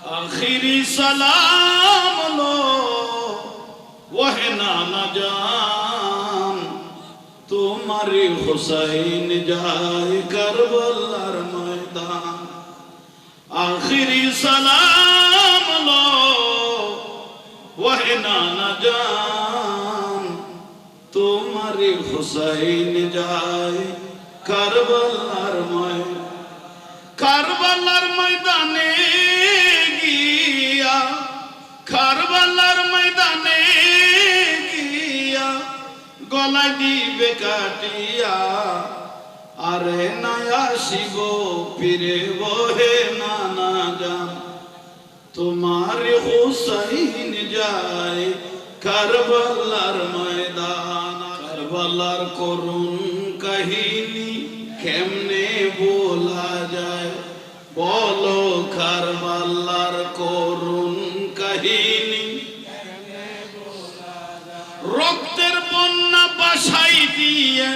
आखिरी सलाम लो वह नाना जान तुम्हारी हुसैन जाए करबलार मैदान। आखिरी सलाम लो वह नाना जान तुम्हारी हुसैन जाए करबलार मैदान। करबलार मैदाने गया करबलार मैदाने गया गला दिबे काटिया আরে নয়া শিব ফিরে বহে নানা জান তোমার হুসাইন যায় কারবালার ময়দান। কারবালার করুণ কাহিনী কেমনে বলা যায় বলো কারবালার করুণ কাহিনী রক্তের বন্যা বাসাই দিয়ে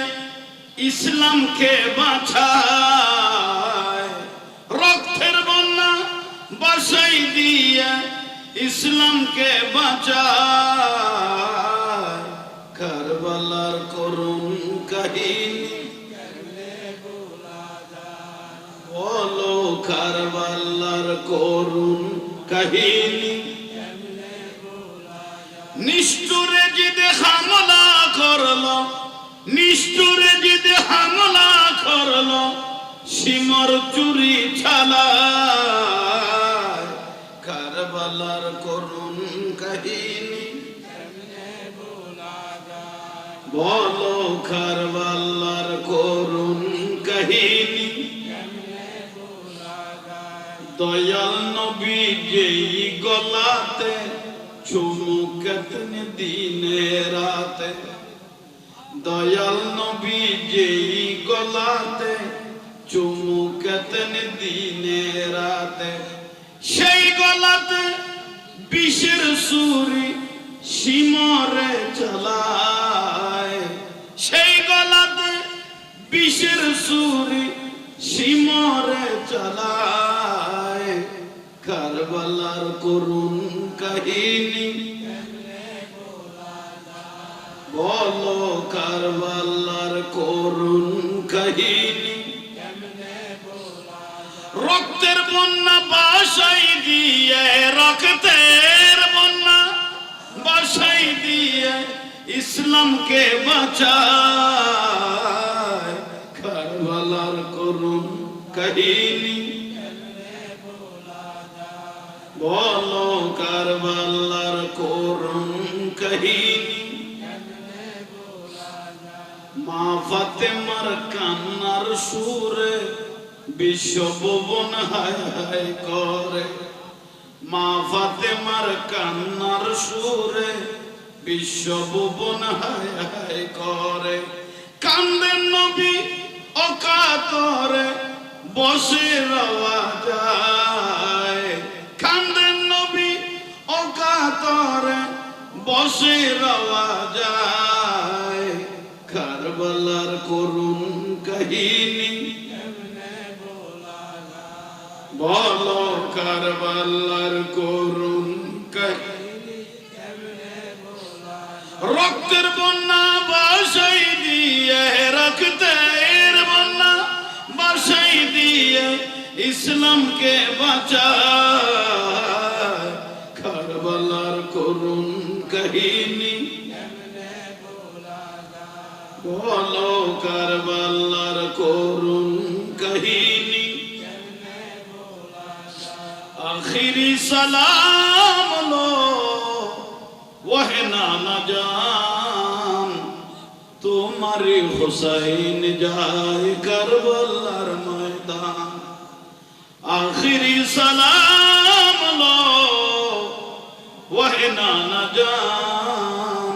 ইসলাম কে বাঁচায় রক্তের বন্যা বাসাই দিয়ে ইসলাম কে বাঁচায়। কারবালার করুণ কাহিনী বলো কারবালার করুণ কাহিনী নিষ্ঠুরে জিদে হামলা করলো নিষ্ঠুরে জিদে হামলা করলো সিমর চুরি ছালায়। কারবালার করুণ কাহিনী বলো কারবালার করুণ কাহিনী দয়াল নবী যেই গলাতে চুমুকেতেন দিনে রাতে দয়াল নবী যেই গলাতে চুমুকেতেন দিনে রাতে সেই গলাতে বিষের ছুরি সিমরে চালায়। সেই গলাতে বিষের ছুরি সিমরে চালায়। কারবালার করুণ কাহিনী বলো কারবালার করুণ কাহিনী রক্তের বন্যা বাসাই দিয়ে রক্তের বন্যা বাসাই দিয়ে ইসলামকে বাঁচায়। কারবালার করুণ কাহিনী বলো কারবালার করুণ কাহিনী মা ফাতেমার কান্নার সুরে বিশ্বভুবন হায় হায় করে। মা ফাতেমার কান্নার সুরে বিশ্বভুবন হায় হায় করে। কান্দেন নবী অকাতরে বসে রওয়া যায়। কান্দেন নবী অকাতরে বসে রওয়া যায়। কারবালার করুণ কাহিনী বলো কারবালার করুণ কাহিনী রক্তের বন্যা বাসাই দিয়ে রক্তের বন্যা বাসাই দিয়ে ইসলামকে বাঁচায়। কারবালার করুণ কাহিনী বলো কারবালার করুণ কাহিনী आखिरी सलाम लो वह नाना जान तुम्हारी हुसैन जाए करबलार मैदान। आखिरी सलाम लो वह नाना जान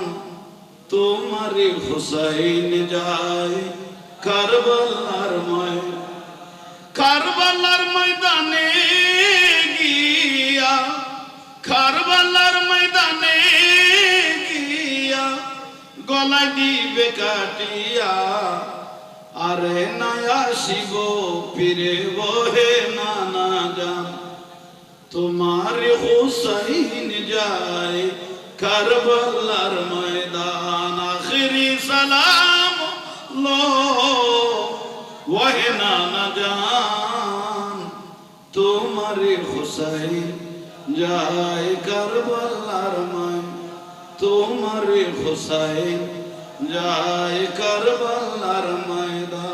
तुम्हारी हुसैन जाए करबलार मैदान। करबलार मैदाने गया करबलार मैदाने गया गला दिबे काटिया আরে নয়া শিব ফিরে বহে নানা জান তোমার হুসাইন যায় কারবালার ময়দান আখিরি সালাম লো ওহে নানা জান তোমার হুসাইন যায় কারবালার ময়দান তোমার হুসাইন যায় কারবালার ময়দান